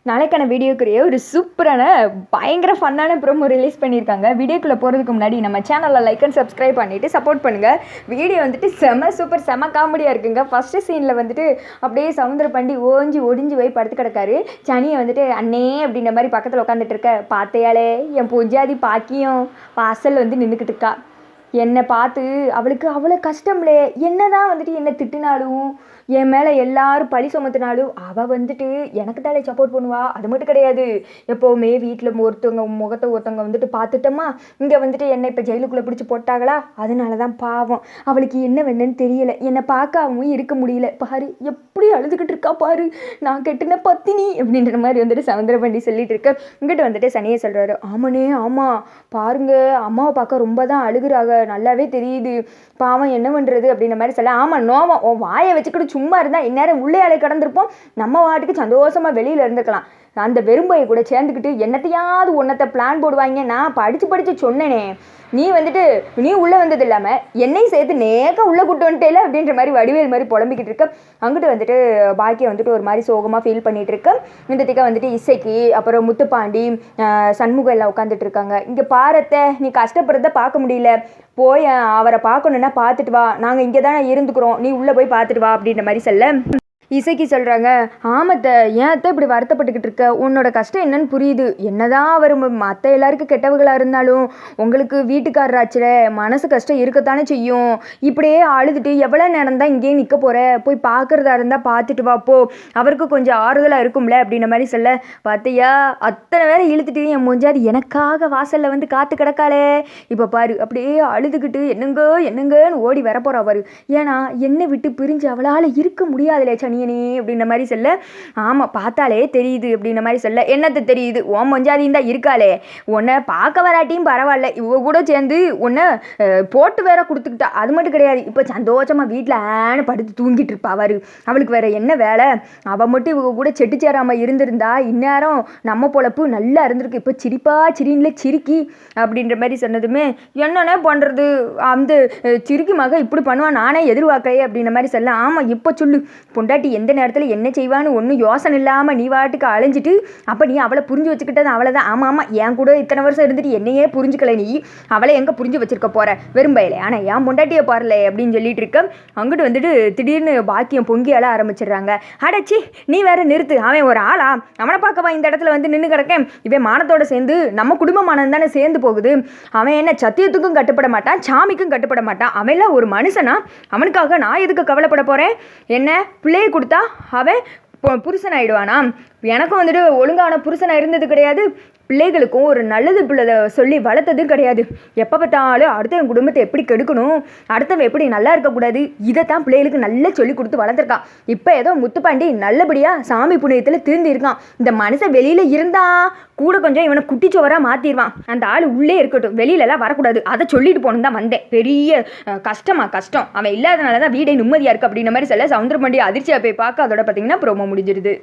நாளைக்கான வீடியோக்குரிய ஒரு சூப்பரான பயங்கர ஃபன்னான ப்ரோமோ ரிலீஸ் பண்ணியிருக்காங்க. வீடியோக்குள்ளே போகிறதுக்கு முன்னாடி நம்ம சேனலில் லைக் அண்ட் சப்ஸ்கிரைப் பண்ணிவிட்டு சப்போர்ட் பண்ணுங்கள். வீடியோ வந்துட்டு செம காமெடியாக இருக்குங்க. ஃபஸ்ட்டு சீனில் வந்துட்டு அப்படியே சவுந்தரபாண்டி ஒடிஞ்சு போய் படுத்து கிடக்காரு. சனியை வந்துட்டு அண்ணே அப்படின்ற மாதிரி பக்கத்தில் உட்காந்துட்டு இருக்க, பார்த்தையாலே என் பொஞ்சாதி பாக்கியம் வாசலில் வந்து நின்றுக்கிட்டு இருக்கா. என்னை பார்த்து அவளுக்கு அவ்வளோ கஷ்டம்லே. என்ன தான் வந்துட்டு என்னை திட்டினாலும் என் மேலே எல்லாரும் பழி சுமத்தினாலும் அவள் வந்துட்டு எனக்கு தானே சப்போர்ட் பண்ணுவா. அது மட்டும் கிடையாது, எப்போவுமே வீட்டில் ஒருத்தவங்க முகத்தை ஒருத்தவங்க வந்துட்டு பார்த்துட்டோமா, இங்கே வந்துட்டு என்னை இப்போ ஜெயிலுக்குள்ளே பிடிச்சி போட்டாங்களா, அதனால தான் பாவம் அவளுக்கு என்ன வேணுன்னு தெரியல. என்னை பார்க்கவும் இருக்க முடியல. பாரு எப்படி அழுதுகிட்டு இருக்கா பாரு, நான் கெட்டுன பத்தினி அப்படின்ற மாதிரி வந்துட்டு சவுந்தரபாண்டி சொல்லிட்டு இருக்க. இங்கிட்ட வந்துட்டு சனியை சொல்கிறாரு, ஆமாண்ணே ஆமாம் பாருங்க அம்மாவை பார்க்க ரொம்ப தான் அழுகுறாங்க, நல்லாவே தெரியுது, பாவம் என்ன பண்ணுறது அப்படின்ற மாதிரி சொல்ல. ஆமாம் நோவம் உன் வாயை வச்சுக்கிட்டு சும்மா இருந்தால் இந்நேரம் உள்ளே அலை கடந்திருப்போம், நம்ம வாட்டுக்கு சந்தோஷமாக வெளியில் இருந்துக்கலாம். அந்த வெறும்பையை கூட சேர்ந்துக்கிட்டு என்னத்தையாவது ஒன்றத்தை பிளான் போடுவாங்க. நான் படித்து சொன்னேனே, நீ வந்துட்டு நீ உள்ளே வந்தது இல்லாமல் என்னையும் சேர்த்து நேக்க உள்ளே கூட்டு வந்துட்டேல அப்படின்ற மாதிரி வடிவேல் மாதிரி புலம்பிக்கிட்டு இருக்க. அங்கிட்டு வந்துட்டு பாக்கியம் வந்துட்டு ஒரு மாதிரி சோகமாக ஃபீல் பண்ணிகிட்டு இருக்க. இந்த திக்கா வந்துட்டு இசைக்கு அப்புறம் முத்துப்பாண்டி சண்முகம் எல்லாம் உட்காந்துட்டு இருக்காங்க. இங்கே பாரத்தை நீ கஷ்டப்படுறத பார்க்க முடியல, போய் அவரை பார்க்கணுன்னா பார்த்துட்டு வா, நாங்கள் இங்கே தானே இருந்துக்கிறோம், நீ உள்ளே போய் பார்த்துட்டு வா அப்படின்ற மாதிரி சொல்ல. இசைக்கு சொல்கிறாங்க, ஆமத்த ஏன் அத்தை இப்படி வருத்தப்பட்டுக்கிட்டு இருக்க, உன்னோட கஷ்டம் என்னன்னு புரியுது. என்னதான் அவர் மற்ற எல்லாருக்கும் கெட்டவர்களாக இருந்தாலும் உங்களுக்கு வீட்டுக்காரராச்சுல மனசு கஷ்டம் இருக்கத்தானே செய்யும். இப்படியே அழுதுட்டு எவ்வளோ நேரம் தான் இங்கேயே நிற்க போகிற, போய் பார்க்குறதா இருந்தால் பார்த்துட்டு வாப்போ, அவருக்கு கொஞ்சம் ஆறுதலாக இருக்கும்ல அப்படின்ற மாதிரி சொல்ல. பார்த்தியா அத்தனை வேலை இழுத்துட்டு என் முஞ்சாது எனக்காக வாசலில் வந்து காத்து கிடக்காளே, இப்போ பாரு அப்படியே அழுதுகிட்டு என்னங்கன்னு ஓடி வரப்போறா பாரு. ஏன்னா என்னை விட்டு பிரிஞ்சு அவளால் இருக்க முடியாதுலே சனி அப்படின்ற மாதிரி சொல்ல. ஆமாம் பார்த்தாலே தெரியுது அப்படின்ற மாதிரி சொல்ல. என்னத்தை தெரியுது, ஓம் மொஞ்சாதியும் தான் இருக்காளே, உன்னை பார்க்க வராட்டியும் பரவாயில்ல, இவ கூட சேர்ந்து உன்னை போட்டு வேற கொடுத்துக்கிட்டா. அது மட்டும் கிடையாது, இப்போ சந்தோஷமாக வீட்டில் ஆன படுத்து தூங்கிட்டு இருப்பா அவரு, அவளுக்கு வேற என்ன வேலை. அவள் மட்டும் இவங்க கூட செட்டு சேராமல் இருந்திருந்தா இந்நேரம் நம்ம பொழப்பு நல்லா இருந்திருக்கு. இப்போ சிரின்னு சிரிக்கி அப்படின்ற மாதிரி சொன்னதுமே என்னன்னே பண்ணுறது, அந்த சிரிக்கி மக இப்படி பண்ணுவான் நானே எதிர்பார்க்கலையே அப்படின்ற மாதிரி சொல்ல. ஆமாம் இப்போ சொல்லு, பொண்டாட்டி எந்த நேரத்தில் என்ன செய்வான்னு ஒன்றும் யோசனை இல்லாமல் நீ வாட்டுக்கு அலைஞ்சிட்டு அப்போ நீ அவளை புரிஞ்சு வச்சுக்கிட்டது அவ்வளோதான். ஆமாம் என் கூட இத்தனை வருஷம் இருந்துட்டு என்னையே புரிஞ்சுக்கல, நீ அவளை எங்கே புரிஞ்சு வச்சிருக்க போகிற வெறும்பையில, ஆனால் என் பொண்டாட்டியை பாருல அப்படின்னு சொல்லிட்டு இருக்க. அங்கிட்டு வந்துட்டு திடீர்னு பாக்கியம் பொங்கி அழ ஆரம்பிச்சிடுறாங்க. அடச்சி நீ வேற நிறுத்து, அவன் ஒரு ஆளா, அவனை பார்க்கவா இந்த இடத்துல வந்து நின்று கிடக்கேன், இவன் மானத்தோட சேர்ந்து நம்ம குடும்பமானது தானே சேர்ந்து போகுது. அவன் என்ன சத்தியத்துக்கும் கட்டுப்பட மாட்டான், சாமிக்கும் கட்டுப்பட மாட்டான், அவன்லாம் ஒரு மனுஷனா, அவனுக்காக நான் எதுக்கு கவலைப்பட போகிறேன். என்ன பிள்ளையை கொடுத்தா அவன் புருஷன் ஆயிடுவானா, எனக்கும் வந்துட்டு ஒழுங்கான புருஷனாக இருந்தது கிடையாது, பிள்ளைகளுக்கும் ஒரு நல்லது பிள்ளை சொல்லி வளர்த்ததும் கிடையாது. எப்போ பார்த்தாலும் அடுத்தவன் குடும்பத்தை எப்படி கெடுக்கணும், அடுத்தவன் எப்படி நல்லா இருக்கக்கூடாது, இதைத்தான் பிள்ளைகளுக்கு நல்லா சொல்லி கொடுத்து வளர்த்துருக்கான். இப்போ ஏதோ முத்துப்பாண்டி நல்லபடியாக சாமி புண்ணியத்தில் திருந்தி இருக்கான். இந்த மனுஷன் வெளியில் இருந்தா கூட கொஞ்சம் இவனை குட்டிச்சோவராக மாற்றிடுவான். அந்த ஆள் உள்ளே இருக்கட்டும், வெளியிலலாம் வரக்கூடாது, அதை சொல்லிட்டு போகணும் தான் வந்தேன். பெரிய கஷ்டம், அவன் இல்லாதனால தான் வீடே நிம்மதியாக இருக்குது அப்படின்ற மாதிரி சொல்ல. சவுந்தரபாண்டி அதிர்ச்சியாக போய் பார்க்க அதோட பார்த்தீங்கன்னா ப்ரோமோ முடிஞ்சிருது.